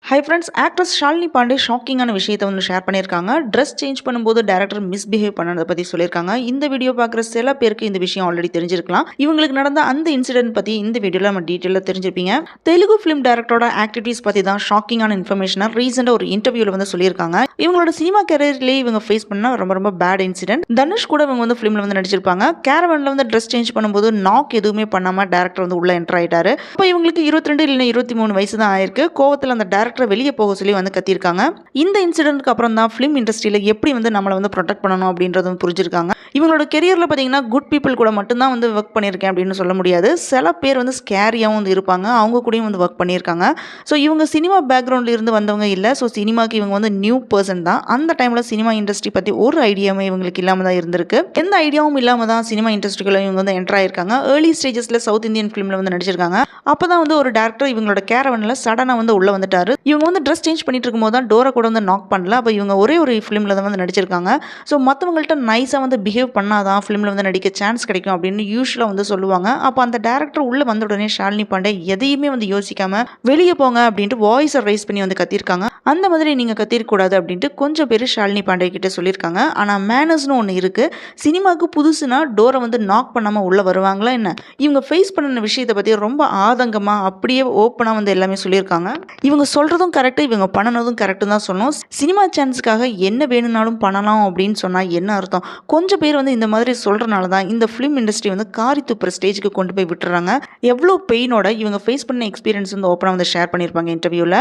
High friends, actress Shalini Pandey ஷாக்கிங்கான விஷயத்தை வந்து ஷேர் பண்ணியிருக்காங்க. ட்ரெஸ் சேஞ்ச் பண்ணும்போது டேரக்டர் மிஸ்பிஹேவ் பண்ணதை பற்றி சொல்லியிருக்காங்க. இந்த வீடியோ பார்க்குற சில பேருக்கு இந்த விஷயம் ஆல்ரெடி தெரிஞ்சிருக்கலாம். இவங்களுக்கு நடந்த அந்த இன்சிடென்ட் பற்றி இந்த வீடியோவில் நம்ம டீட்டெயிலாக தெரிஞ்சிருப்பீங்க. தெலுங்கு ஃபிலிம் டேரக்டரோட ஆக்டிவிட்டீஸ் பற்றி தான் ஷாக்கிங்கான இன்ஃபர்மேஷனை ரீசெண்டாக ஒரு இன்டர்வியூவில் வந்து சொல்லியிருக்காங்க. இவங்களோட சினிமா கேரியர்லேயே இவங்க ஃபேஸ் பண்ண ரொம்ப பேட் இன்சிடென்ட். தனுஷ் கூட இவங்க வந்து ஃபிலிமில் வந்து நடிச்சிருப்பாங்க. கேரவனில் வந்து ட்ரெஸ் சேஞ்ச் பண்ணும்போது நாக் எதுவுமே பண்ணாமல் டேரக்டர் வந்து உள்ள என்டர் ஆயிட்டாரு. இப்போ இவங்களுக்கு 22 இல்லைன்னா 23 வயசு தான் ஆயிருக்கு. கோவத்தில் அந்த டேரக்டர் வெளியே போக சொல்லி வந்து கத்திருக்காங்க. இந்த இன்சிடென்ட்க்கு அப்புறம் தான் ஃபிலிம் இண்டஸ்ட்ரியில எப்படி வந்து நம்மளை வந்து ப்ரொடெக்ட் பண்ணணும் அப்படின்றது புரிஞ்சிருக்காங்க. இவங்களோட கெரியர்ல பார்த்தீங்கன்னா குட் பீப்புள் கூட மட்டும்தான் வந்து ஒர்க் பண்ணியிருக்கேன் அப்படின்னு சொல்ல முடியாது. சில பேர் வந்து ஸ்கேரியாகவும் வந்து இருப்பாங்க. அவங்க கூடயும் வந்து ஒர்க் பண்ணியிருக்காங்க. ஸோ இவங்க சினிமா பேக்ரவுண்ட்ல இருந்து வந்தவங்க இல்லை. ஸோ சினிமாக்கு இவங்க வந்து நியூ பர்சன் தான். அந்த டைமில் சினிமா இண்டஸ்ட்ரி பற்றி ஒரு ஐடியாவுமே இவங்களுக்கு இல்லாமல் தான் இருந்திருக்கு. எந்த ஐடியாவும் இல்லாமல் தான் சினிமா இண்டஸ்ட்ரிக்குள்ள இவங்க வந்து என்டர் ஆயிருக்காங்க. ஏர்லி ஸ்டேஜஸ்ல சவுத் இந்தியன் ஃபிலிமில் வந்து நடிச்சிருக்காங்க. அப்போ தான் வந்து ஒரு டேரக்டர் இவங்களோட கேரவனில் சடனாக வந்து உள்ள வந்துட்டாரு. இவங்க வந்து ட்ரெஸ் சேஞ்ச் பண்ணிட்டு இருக்கும்போது தான் டோரை கூட வந்து நாக் பண்ணல. அப்போ இவங்க ஒரே ஒரு ஃபிலிமில் தான் வந்து நடிச்சிருக்காங்க. ஸோ மற்றவங்கள்ட்ட நைஸாக வந்து பிஹேவ் பண்ணாதான் ஃபிலிமில் வந்து நடிக்க சான்ஸ் கிடைக்கும் அப்படின்னு யூஸ்வலாக வந்து சொல்லுவாங்க. அப்போ அந்த டேரக்டர் உள்ளே வந்த உடனே ஷாலினி பாண்டே எதையுமே வந்து யோசிக்காம வெளியே போங்க அப்படின்ட்டு வாய்ஸை ரைஸ் பண்ணி வந்து கத்திருக்காங்க. அந்த மாதிரி நீங்கள் கத்திருக்கூடாது அப்படின்ட்டு கொஞ்சம் பேர் ஷாலினி பாண்டே கிட்ட சொல்லியிருக்காங்க. ஆனால் மேனர்ஸ்னு ஒன்று இருக்குது. சினிமாவுக்கு புதுசுனா டோரை வந்து நாக் பண்ணாமல் உள்ளே வருவாங்களா என்ன? இவங்க ஃபேஸ் பண்ண விஷயத்தை பற்றி ரொம்ப ஆதங்கமாக அப்படியே ஓப்பனாக வந்து எல்லாமே சொல்லியிருக்காங்க. இவங்க சொல்கிறதும் கரெக்டு, இவங்க பண்ணனதும் கரெக்டு தான் சொல்லணும். சினிமா சான்ஸுக்காக என்ன வேணும்னாலும் பண்ணலாம் அப்படின்னு சொன்னால் என்ன அர்த்தம்? கொஞ்சம் பேர் வந்து இந்த மாதிரி சொல்கிறனால தான் இந்த ஃபிலிம் இண்டஸ்ட்ரி வந்து காரி துப்புற ஸ்டேஜுக்கு கொண்டு போய் விட்டுறாங்க. எவ்வளோ பெயினோட இவங்க ஃபேஸ் பண்ண எக்ஸ்பீரியன்ஸ் வந்து ஓப்பனாக வந்து ஷேர் பண்ணியிருப்பாங்க இன்டர்வியூவில்.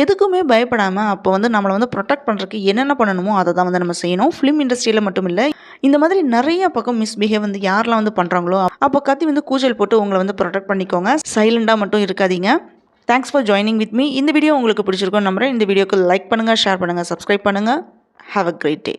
எதுக்குமே பயப்படாமல் அப்போ வந்து நம்மளை வந்து ப்ரொடெக்ட் பண்ணுறதுக்கு என்னென்ன பண்ணணுமோ அதை தான் வந்து நம்ம செய்யணும். ஃபிலிம் இண்டஸ்ட்ரியில் மட்டும் இல்லை, இந்த மாதிரி நிறைய பக்கம் மிஸ்பிஹேவ் வந்து யாரெல்லாம் வந்து பண்ணுறாங்களோ அப்போ கத்தி வந்து கூச்சல் போட்டு உங்களை வந்து ப்ரொடெக்ட் பண்ணிக்கோங்க. சைலண்டாக மட்டும் இருக்காதீங்க. Thanks for joining with me. இந்த வீடியோ உங்களுக்கு பிடிச்சிருக்கும் நம்புறேன். இந்த வீடியோக்கு லைக் பண்ணுங்கள், ஷேர் பண்ணுங்கள், சப்ஸ்கிரைப் பண்ணுங்கள். Have a great day.